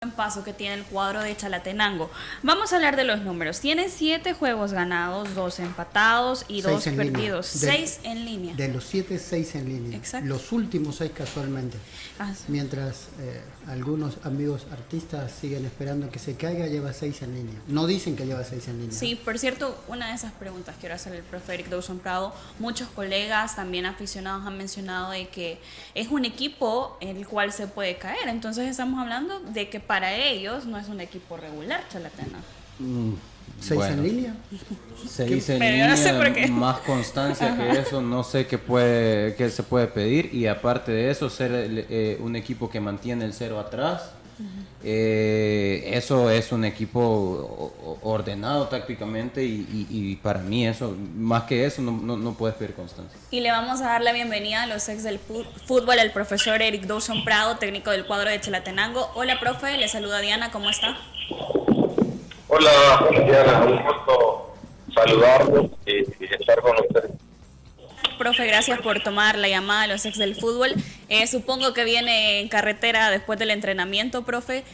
paso que tiene el cuadro de Chalatenango. Vamos a hablar de los números. Tiene 7 juegos ganados, 2 empatados y 2 perdidos. 6 en línea. De los 7, 6 en línea. Exacto. Los últimos 6 casualmente. Mientras algunos amigos artistas siguen esperando que se caiga, lleva 6 en línea. No dicen que lleva 6 en línea. Sí, por cierto, una de esas preguntas quiero hacer el profe Eric Dawson Prado. Muchos colegas, también aficionados, han mencionado de que es un equipo en el cual se puede caer. Entonces estamos hablando de que para ellos no es un equipo regular, Chalatenango. 6 en línea. 6 en Pero yo línea, no sé por qué. más constancia que eso, no sé qué se puede pedir. Y aparte de eso, ser un equipo que mantiene el 0 atrás. Eso es un equipo ordenado tácticamente y para mí eso, más que eso, no puedes pedir constancia. Y le vamos a dar la bienvenida a los ex del fútbol, al profesor Eric Dawson Prado, técnico del cuadro de Chalatenango. Hola, profe, le saluda Diana, ¿cómo está? Hola, Diana, un gusto saludarlos y estar con ustedes. Profe, gracias por tomar la llamada a los ex del fútbol. Supongo que viene en carretera después del entrenamiento, profe.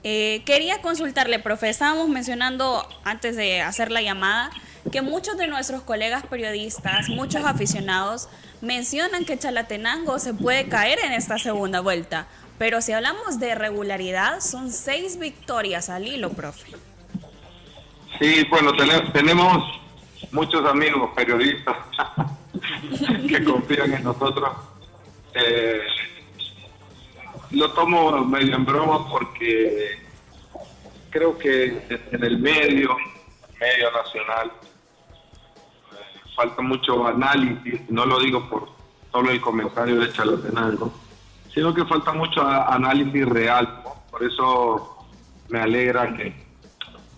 Quería consultarle, profe, estábamos mencionando antes de hacer la llamada que muchos de nuestros colegas periodistas, muchos aficionados, mencionan que Chalatenango se puede caer en esta segunda vuelta. Pero si hablamos de regularidad, son 6 victorias al hilo, profe. Sí, bueno, tenemos muchos amigos periodistas que confían en nosotros. Lo tomo medio en broma porque creo que en el medio nacional falta mucho análisis. No lo digo por solo el comentario de Chalatenango, sino que falta mucho análisis real, ¿no? Por eso me alegra que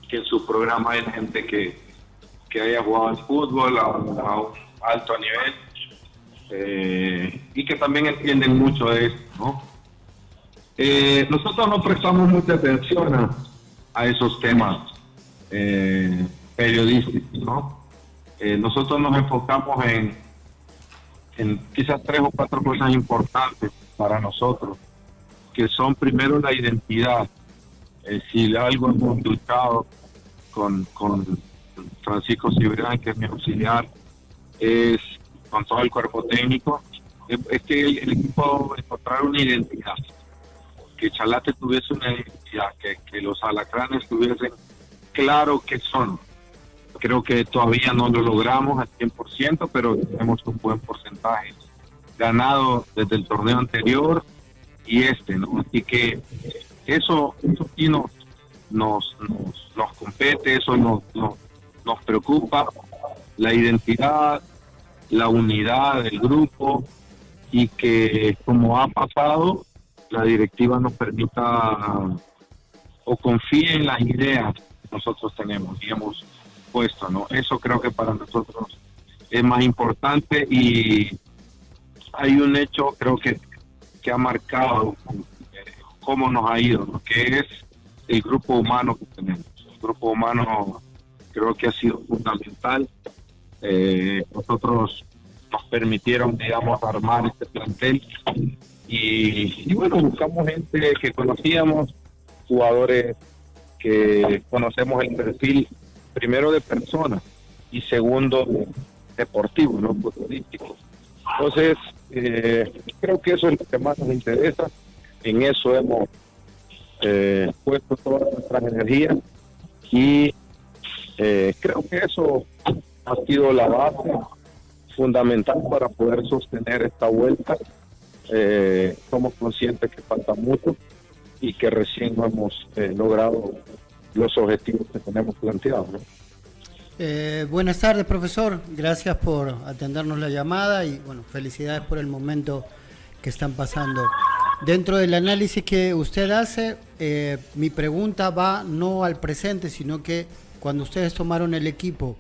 en su programa hay gente que haya jugado al fútbol a un alto nivel y que también entienden mucho de esto, ¿no? Nosotros no prestamos mucha atención a esos temas periodísticos, ¿no? Nosotros nos enfocamos en quizás 3 o 4 cosas importantes para nosotros, que son primero la identidad. Si algo hemos luchado con Francisco Cibrián, que es mi auxiliar, es con todo el cuerpo técnico, es que el equipo encontrar una identidad, que Chalate tuviese una identidad, que los alacranes tuviesen claro qué son. Creo que todavía no lo logramos al 100%, pero tenemos un buen porcentaje ganado desde el torneo anterior y ¿no? Así que eso sí nos compete, eso nos preocupa, la identidad, la unidad del grupo, y que, como ha pasado, la directiva nos permita o confíe en las ideas que nosotros tenemos y hemos puesto, ¿no? Eso creo que para nosotros es más importante, y hay un hecho, creo que ha marcado cómo nos ha ido, ¿no? Que es el grupo humano que tenemos. El grupo humano creo que ha sido fundamental. Nosotros nos permitieron, digamos, armar este plantel y bueno, buscamos gente que conocíamos, jugadores que conocemos el perfil primero de persona y segundo deportivo, no futbolístico. Entonces creo que eso es lo que más nos interesa. En eso hemos puesto todas nuestras energías y creo que eso ha sido la base fundamental para poder sostener esta vuelta. Somos conscientes que falta mucho y que recién no hemos logrado los objetivos que tenemos planteados, ¿no? Buenas tardes, profesor. Gracias por atendernos la llamada y bueno, felicidades por el momento que están pasando. Dentro del análisis que usted hace, mi pregunta va no al presente, sino que cuando ustedes tomaron el equipo,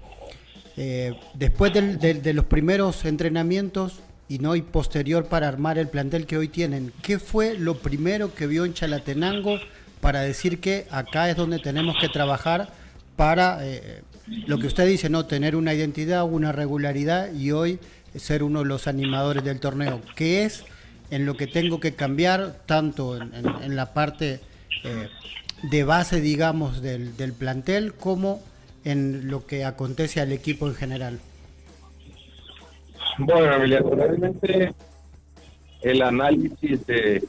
después de los primeros entrenamientos y posterior para armar el plantel que hoy tienen, ¿qué fue lo primero que vio en Chalatenango para decir que acá es donde tenemos que trabajar para lo que usted dice, no tener una identidad, una regularidad y hoy ser uno de los animadores del torneo? ¿Qué es en lo que tengo que cambiar tanto en la parte de base, digamos, del plantel, como en lo que acontece al equipo en general? Bueno, Emiliano, realmente el análisis de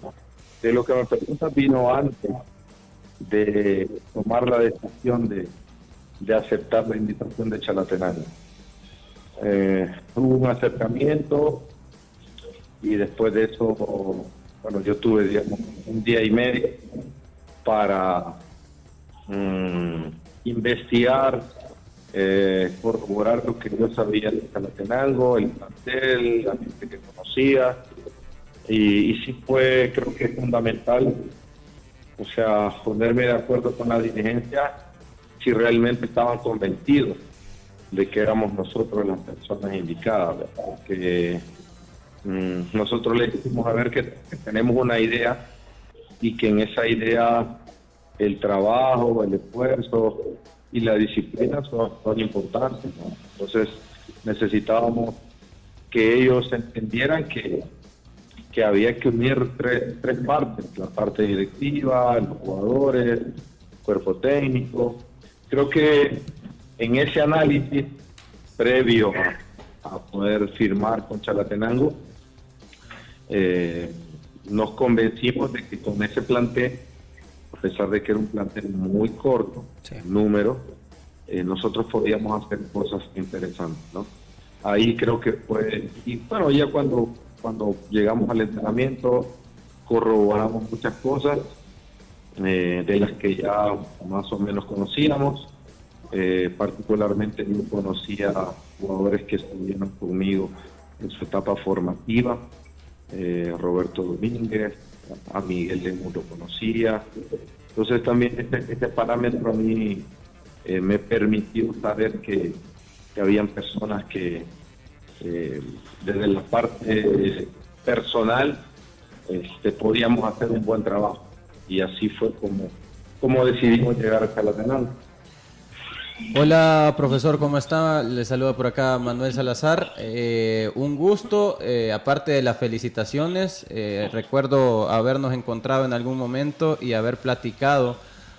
lo que me preguntas vino antes de tomar la decisión de aceptar la invitación de Chalatenango. Hubo un acercamiento y después de eso, bueno, yo tuve, digamos, un día y medio para investigar, corroborar lo que yo sabía de Chalatenango, el plantel, la gente que conocía, y sí fue, creo que es fundamental, o sea, ponerme de acuerdo con la dirigencia si realmente estaban convencidos de que éramos nosotros las personas indicadas, ¿verdad? Porque nosotros le dijimos a ver que tenemos una idea y que en esa idea el trabajo, el esfuerzo y la disciplina son importantes, ¿no? Entonces necesitábamos que ellos entendieran que había que unir tres partes: la parte directiva, los jugadores, el cuerpo técnico. Creo que en ese análisis previo a poder firmar con Chalatenango, nos convencimos de que con ese plantel, a pesar de que era un plantel muy corto, sí, número, nosotros podíamos hacer cosas interesantes, ¿no? Ahí creo que fue, y bueno, ya cuando llegamos al entrenamiento corroboramos muchas cosas de las que ya más o menos conocíamos. Particularmente yo conocía jugadores que estuvieron conmigo en su etapa formativa, Roberto Domínguez, a Miguel Lemus lo conocía. Entonces también este parámetro a mí me permitió saber que habían personas que desde la parte personal podíamos hacer un buen trabajo, y así fue como decidimos llegar a Chalatenango. Hola, profesor, ¿cómo está? Le saluda por acá Manuel Salazar. Un gusto, aparte de las felicitaciones, recuerdo habernos encontrado en algún momento y haber platicado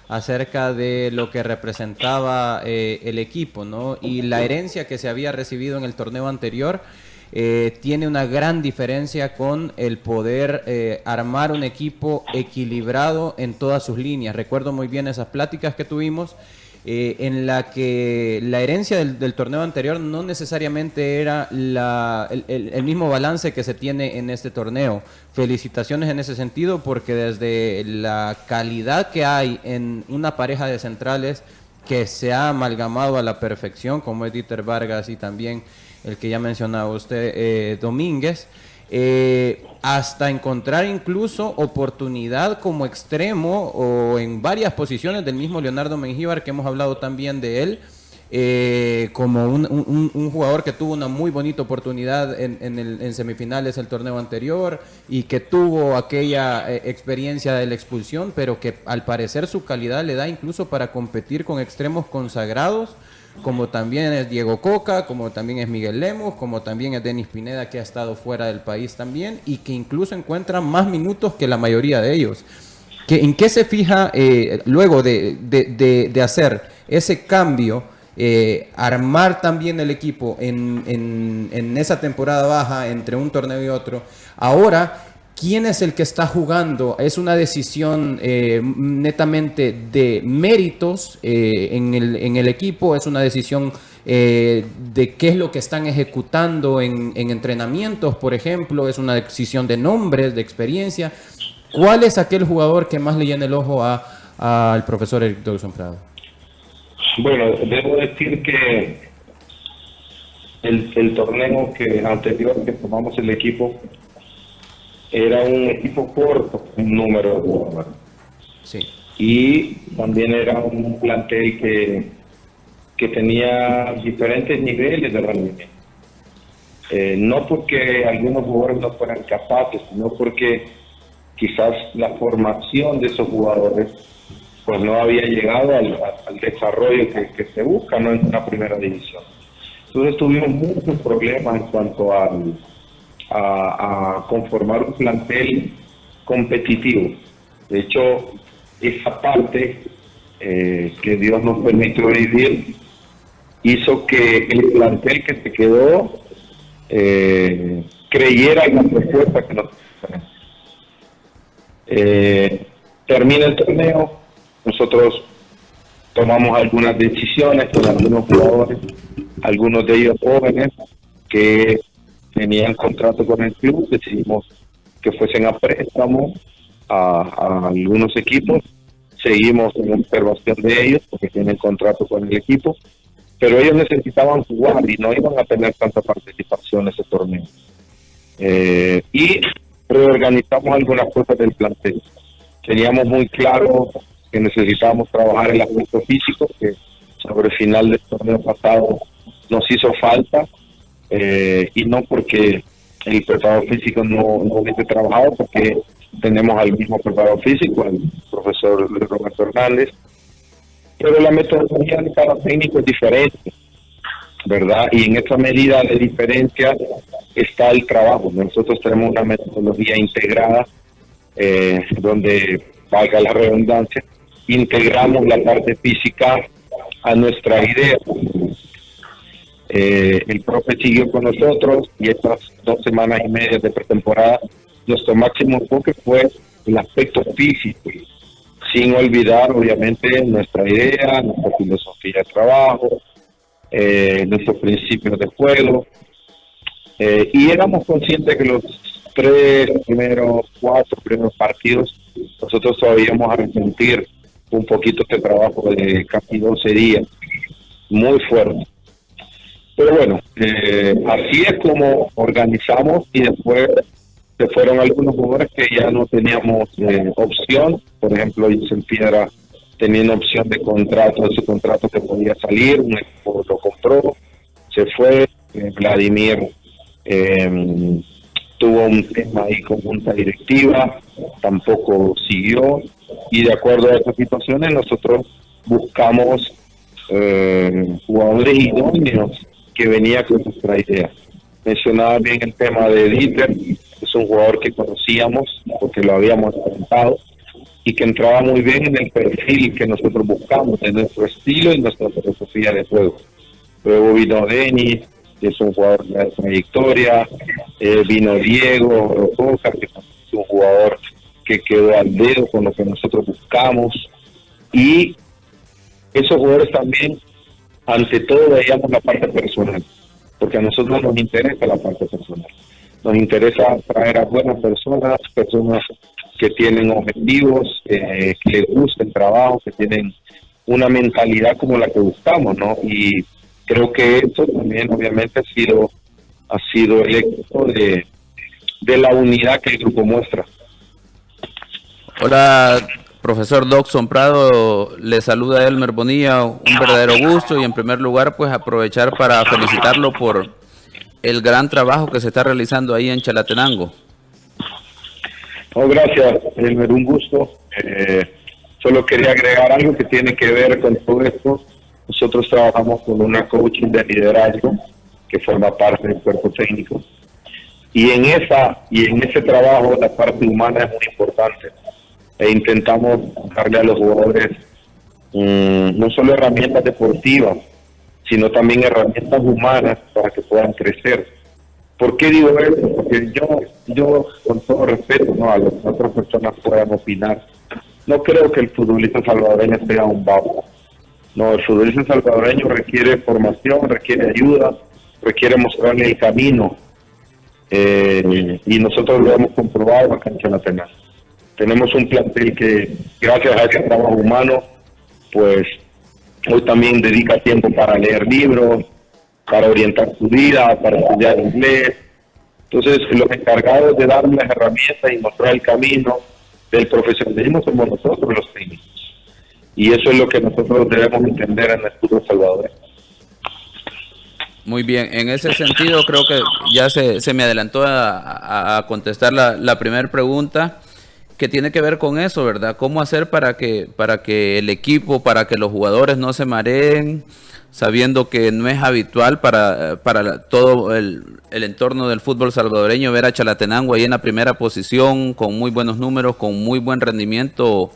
acerca de lo que representaba el equipo, ¿no? Y la herencia que se había recibido en el torneo anterior tiene una gran diferencia con el poder armar un equipo equilibrado en todas sus líneas. Recuerdo muy bien esas pláticas que tuvimos, en la que la herencia del torneo anterior no necesariamente era el mismo balance que se tiene en este torneo. Felicitaciones en ese sentido, porque desde la calidad que hay en una pareja de centrales que se ha amalgamado a la perfección, como es Dieter Vargas y también el que ya mencionaba usted, Domínguez, hasta encontrar incluso oportunidad como extremo o en varias posiciones del mismo Leonardo Mengíbar, que hemos hablado también de él, como un jugador que tuvo una muy bonita oportunidad en semifinales del torneo anterior y que tuvo aquella experiencia de la expulsión, pero que al parecer su calidad le da incluso para competir con extremos consagrados, como también es Diego Coca, como también es Miguel Lemus, como también es Denis Pineda, que ha estado fuera del país también y que incluso encuentra más minutos que la mayoría de ellos. ¿En qué se fija luego de hacer ese cambio, armar también el equipo en esa temporada baja entre un torneo y otro? Ahora, ¿quién es el que está jugando? ¿Es una decisión netamente de méritos en el equipo? ¿Es una decisión de qué es lo que están ejecutando en entrenamientos, por ejemplo? ¿Es una decisión de nombres, de experiencia? ¿Cuál es aquel jugador que más le llena el ojo al profesor Eric Dawson Prado? Bueno, debo decir que el torneo anterior que tomamos el equipo era un equipo corto en número de jugadores. Sí. Y también era un plantel que tenía diferentes niveles de rendimiento. No porque algunos jugadores no fueran capaces, sino porque quizás la formación de esos jugadores pues no había llegado al desarrollo que se busca, ¿no?, en una primera división. Entonces tuvimos muchos problemas en cuanto a conformar un plantel competitivo. De hecho, esa parte que Dios nos permitió vivir hizo que el plantel que se quedó creyera en la propuesta que nos termina el torneo, nosotros tomamos algunas decisiones con algunos jugadores, algunos de ellos jóvenes que tenían contrato con el club, decidimos que fuesen a préstamo a algunos equipos, seguimos en observación de ellos porque tienen contrato con el equipo, pero ellos necesitaban jugar y no iban a tener tanta participación en ese torneo. Y reorganizamos algunas cosas del plantel. Teníamos muy claro que necesitábamos trabajar el aspecto físico, que sobre el final del torneo pasado nos hizo falta, y no porque el preparador físico no hubiese trabajado, porque tenemos al mismo preparador físico, al profesor Luis Roberto Hernández, pero la metodología de cada técnico es diferente, ¿verdad? Y en esa medida de diferencia está el trabajo. Nosotros tenemos una metodología integrada, donde, valga la redundancia, integramos la parte física a nuestra idea. El profe siguió con nosotros y estas 2 semanas y media de pretemporada, nuestro máximo enfoque fue el aspecto físico, sin olvidar obviamente nuestra idea, nuestra filosofía de trabajo, nuestros principios de juego, y éramos conscientes que los 4 primeros partidos nosotros todavía íbamos a resentir un poquito este trabajo de casi 12 días, muy fuerte. Pero bueno, así es como organizamos, y después se fueron algunos jugadores que ya no teníamos opción. Por ejemplo, Giselle Piedra tenía una opción de contrato, de su contrato que podía salir, un equipo lo compró, se fue. Vladimir tuvo un tema ahí con junta directiva, tampoco siguió, y de acuerdo a estas situaciones nosotros buscamos jugadores idóneos que venía con nuestra idea. Mencionaba bien el tema de Dieter, es un jugador que conocíamos porque lo habíamos enfrentado y que entraba muy bien en el perfil que nosotros buscamos, en nuestro estilo y nuestra filosofía de juego. Luego vino Denis, que es un jugador de trayectoria, vino Diego Roca, que es un jugador que quedó al dedo con lo que nosotros buscamos, y esos jugadores también, ante todo, veíamos la parte personal, porque a nosotros nos interesa la parte personal. Nos interesa traer a buenas personas, personas que tienen objetivos, que les gusta el trabajo, que tienen una mentalidad como la que buscamos, ¿no? Y creo que eso también obviamente ha sido el éxito de la unidad que el grupo muestra. Hola, profesor Dockson Prado, le saluda Elmer Bonilla, un verdadero gusto, y en primer lugar pues aprovechar para felicitarlo por el gran trabajo que se está realizando ahí en Chalatenango. Oh, gracias, Elmer, un gusto. Solo quería agregar algo que tiene que ver con todo esto. Nosotros trabajamos con una coaching de liderazgo que forma parte del cuerpo técnico, y en ese trabajo la parte humana es muy importante, e intentamos darle a los jugadores no solo herramientas deportivas, sino también herramientas humanas para que puedan crecer. ¿Por qué digo eso? Porque yo con todo respeto, ¿no?, a las otras personas puedan opinar, no creo que el futbolista salvadoreño sea un vago. No, el futbolista salvadoreño requiere formación, requiere ayuda, requiere mostrarle el camino, y nosotros lo hemos comprobado acá en Chalatenango. Tenemos un plantel que, gracias a ese trabajo humano, pues hoy también dedica tiempo para leer libros, para orientar su vida, para estudiar inglés. Entonces, los encargados de darle las herramientas y mostrar el camino del profesionalismo somos nosotros, los técnicos. Y eso es lo que nosotros debemos entender en el fútbol salvadoreño. Muy bien, en ese sentido creo que ya se me adelantó a contestar la primera pregunta, que tiene que ver con eso, ¿verdad? ¿Cómo hacer para que el equipo, para que los jugadores no se mareen, sabiendo que no es habitual para todo el entorno del fútbol salvadoreño ver a Chalatenango ahí en la primera posición, con muy buenos números, con muy buen rendimiento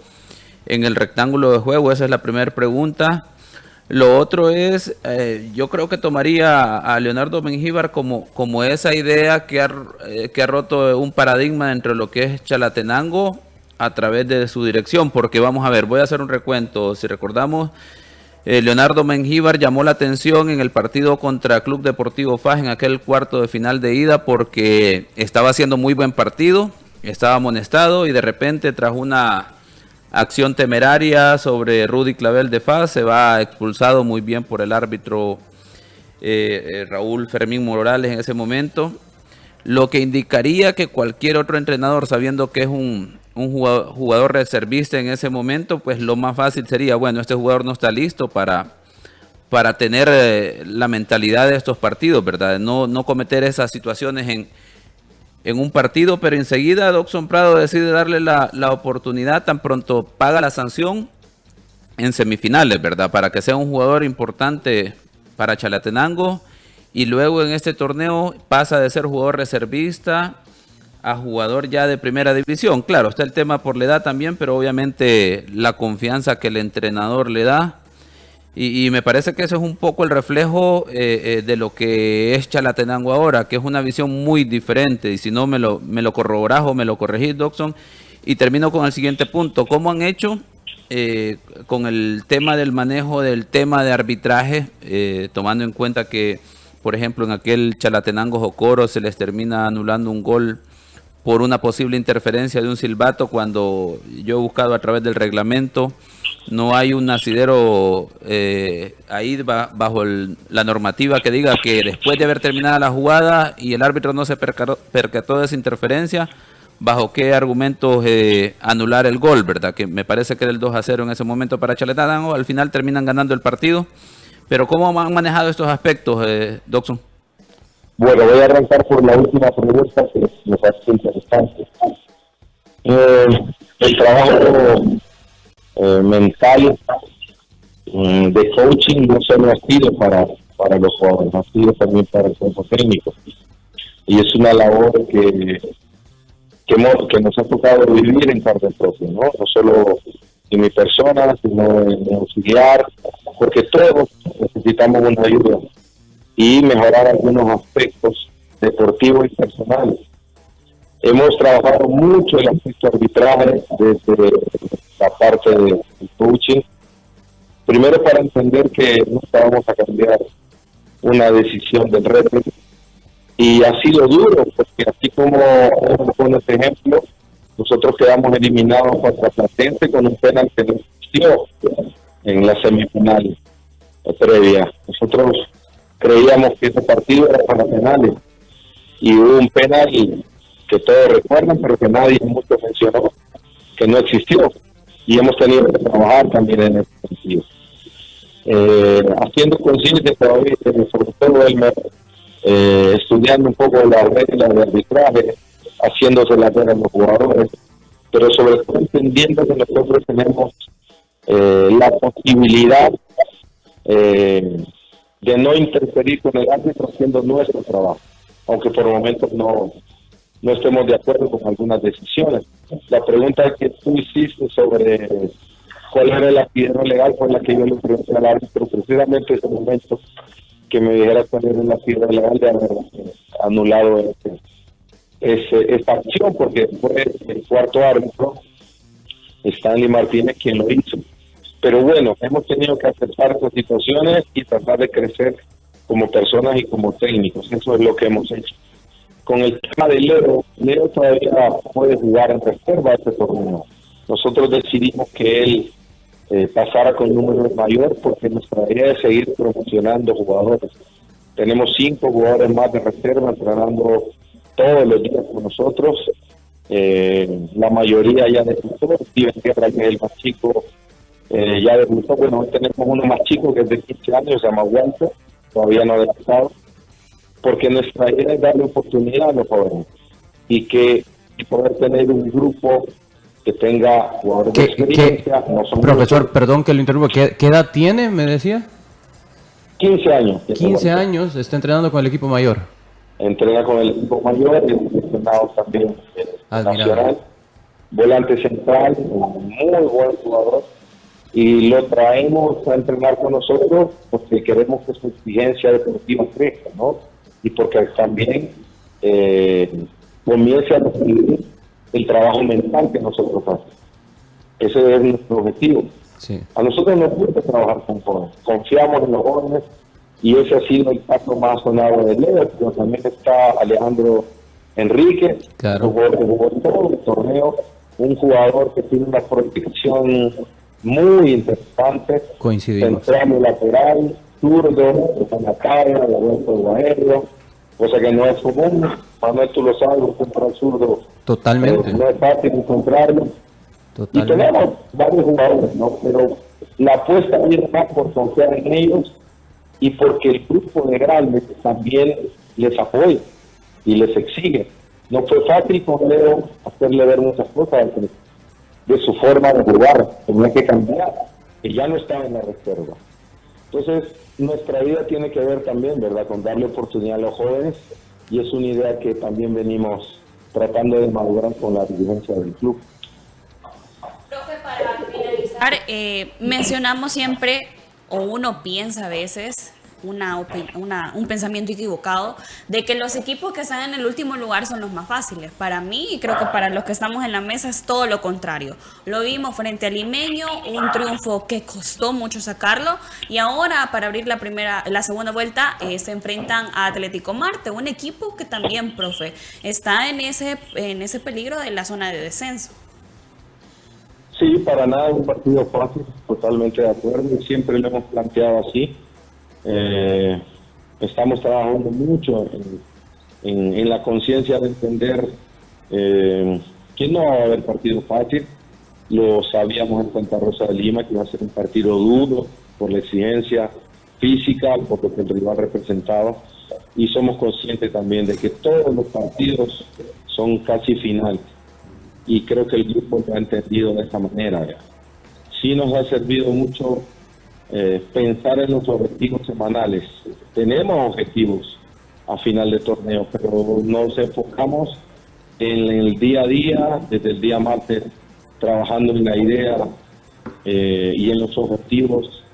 en el rectángulo de juego? Esa es la primera pregunta. Lo otro es, yo creo que tomaría a Leonardo Mengíbar como esa idea que ha roto un paradigma entre lo que es Chalatenango a través de su dirección, porque vamos a ver, voy a hacer un recuento. Si recordamos, Leonardo Mengíbar llamó la atención en el partido contra Club Deportivo FAS en aquel cuarto de final de ida porque estaba haciendo muy buen partido, estaba amonestado y de repente tras una acción temeraria sobre Rudy Clavel de FAS se va expulsado muy bien por el árbitro Raúl Fermín Morales en ese momento, lo que indicaría que cualquier otro entrenador, sabiendo que es un jugador reservista en ese momento, pues lo más fácil sería, bueno, este jugador no está listo para tener la mentalidad de estos partidos, ¿verdad? No cometer esas situaciones en un partido, pero enseguida Dockson Prado decide darle la oportunidad, tan pronto paga la sanción en semifinales, ¿verdad? Para que sea un jugador importante para Chalatenango, y luego en este torneo pasa de ser jugador reservista a jugador ya de primera división. Claro, está el tema por la edad también, pero obviamente la confianza que el entrenador le da. Y me parece que eso es un poco el reflejo de lo que es Chalatenango ahora, que es una visión muy diferente. Y si no, me lo corroborás o me lo corregís, Dockson. Y termino con el siguiente punto. ¿Cómo han hecho con el tema del manejo del tema de arbitraje, tomando en cuenta que, por ejemplo, en aquel Chalatenango Jocoro se les termina anulando un gol por una posible interferencia de un silbato, cuando yo he buscado a través del reglamento, no hay un asidero ahí bajo la normativa que diga que después de haber terminado la jugada y el árbitro no se percató de esa interferencia, bajo qué argumentos anular el gol, ¿verdad? Que me parece que era el 2-0 en ese momento para Chalatenango. Al final terminan ganando el partido. Pero ¿cómo han manejado estos aspectos, Dockson? Bueno, voy a arrancar por la última pregunta que me parece interesante. El trabajo mental de coaching no solo ha sido para los jóvenes, ha sido también para el cuerpo técnico. Y es una labor que nos ha tocado vivir en carne propia, ¿no? No solo en mi persona, sino en mi auxiliar, porque todos necesitamos una ayuda y mejorar algunos aspectos deportivos y personales. Hemos trabajado mucho el aspecto arbitraje desde la parte del coaching, primero para entender que no estábamos a cambiar una decisión del referee, y ha sido duro, porque así como con este ejemplo, nosotros quedamos eliminados contra Platense con un penal que no existió en la semifinal previa. Nosotros creíamos que ese partido era para penales, y hubo un penal que todos recuerdan, pero que nadie mucho mencionó, que no existió, y hemos tenido que trabajar también en ese sentido. Haciendo conciencia todavía, sobre todo estudiando un poco las reglas de arbitraje, haciéndose las reglas a los jugadores, pero sobre todo entendiendo que nosotros tenemos la posibilidad de no interferir con el árbitro haciendo nuestro trabajo, aunque por momentos no estemos de acuerdo con algunas decisiones. La pregunta que tú hiciste sobre cuál era el asidero legal fue la que yo le pregunté al árbitro precisamente en ese momento, que me dijera cuál era el asidero legal de haber anulado esta acción, porque fue el cuarto árbitro, Stanley Martínez, quien lo hizo. Pero bueno, hemos tenido que aceptar estas situaciones y tratar de crecer como personas y como técnicos. Eso es lo que hemos hecho. Con el tema de Leo todavía puede jugar en reserva este torneo. Nosotros decidimos que él pasara con números mayor, porque nuestra idea es seguir promocionando jugadores. Tenemos 5 jugadores más de reserva entrenando todos los días con nosotros. La mayoría ya debutó. Steven Guerra, que es el más chico, ya debutó. Bueno, hoy tenemos uno más chico que es de 15 años, se llama Walter, todavía no ha debutado, porque nuestra idea es darle oportunidad a los jóvenes y poder tener un grupo que tenga jugadores de experiencia. Profesor, perdón que lo interrumpa, ¿qué edad tiene, me decía? 15 años. 15 años, está entrenando con el equipo mayor. Entrena con el equipo mayor, y entrenado también nacional. volante central, un muy buen jugador, y lo traemos a entrenar con nosotros porque queremos que su exigencia deportiva crezca, ¿no? Y porque también comience a recibir el trabajo mental que nosotros hacemos. Ese es nuestro objetivo. Sí. A nosotros nos gusta trabajar con jóvenes, confiamos en los jóvenes, y ese ha sido el caso más sonado de Leo, pero también está Alejandro Enrique, Claro. jugó todo el torneo, un jugador que tiene una proyección muy interesante, Coincidimos. central y lateral, zurdo, con la cara, de vuelta aéreo, cosa que no es común. Manuel, tú lo sabes, encontrar zurdo Totalmente. no es fácil encontrarlo. Y Totalmente. tenemos varios jugadores, ¿no? Pero la apuesta viene más por confiar en ellos y porque el grupo de grandes también les apoya y les exige. No fue fácil con Leo hacerle ver muchas cosas de su forma de jugar, tenía que cambiar, que ya no estaba en la reserva. Entonces, nuestra vida tiene que ver también, ¿verdad?, con darle oportunidad a los jóvenes, y es una idea que también venimos tratando de madurar con la dirigencia del club. Profe, para finalizar, mencionamos siempre, o uno piensa a veces, un pensamiento equivocado, de que los equipos que están en el último lugar son los más fáciles. Para mí, y creo que para los que estamos en la mesa, es todo lo contrario. Lo vimos frente al Limeño, un triunfo que costó mucho sacarlo, y ahora para abrir la segunda vuelta se enfrentan a Atlético Marte, un equipo que también, profe, está en ese peligro de la zona de descenso. Sí, para nada es un partido fácil, totalmente de acuerdo, y siempre lo hemos planteado así. Estamos trabajando mucho en la conciencia de entender que no va a haber partido fácil. Lo sabíamos en Santa Rosa de Lima, que iba a ser un partido duro por la exigencia física, por lo que el rival representaba, y somos conscientes también de que todos los partidos son casi finales, y creo que el grupo lo ha entendido de esta manera. Ya. Sí nos ha servido mucho pensar en los objetivos semanales. Tenemos objetivos a final de torneo, pero nos enfocamos en el día a día, desde el día martes, trabajando en la idea y en los objetivos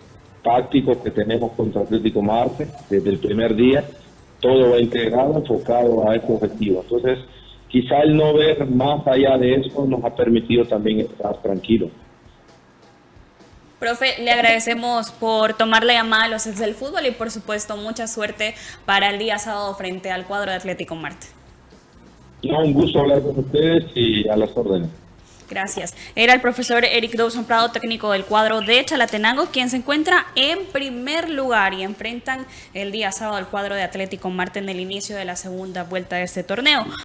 tácticos que tenemos contra Atlético Marte. Desde el primer día, todo va integrado, enfocado a ese objetivo. Entonces, quizá el no ver más allá de eso nos ha permitido también estar tranquilos. Profe, le agradecemos por tomar la llamada a los ex del fútbol y por supuesto mucha suerte para el día sábado frente al cuadro de Atlético Marte. No, un gusto hablar con ustedes y a las órdenes. Gracias. Era el profesor Eric Dawson Prado, técnico del cuadro de Chalatenango, quien se encuentra en primer lugar, y enfrentan el día sábado al cuadro de Atlético Marte en el inicio de la segunda vuelta de este torneo.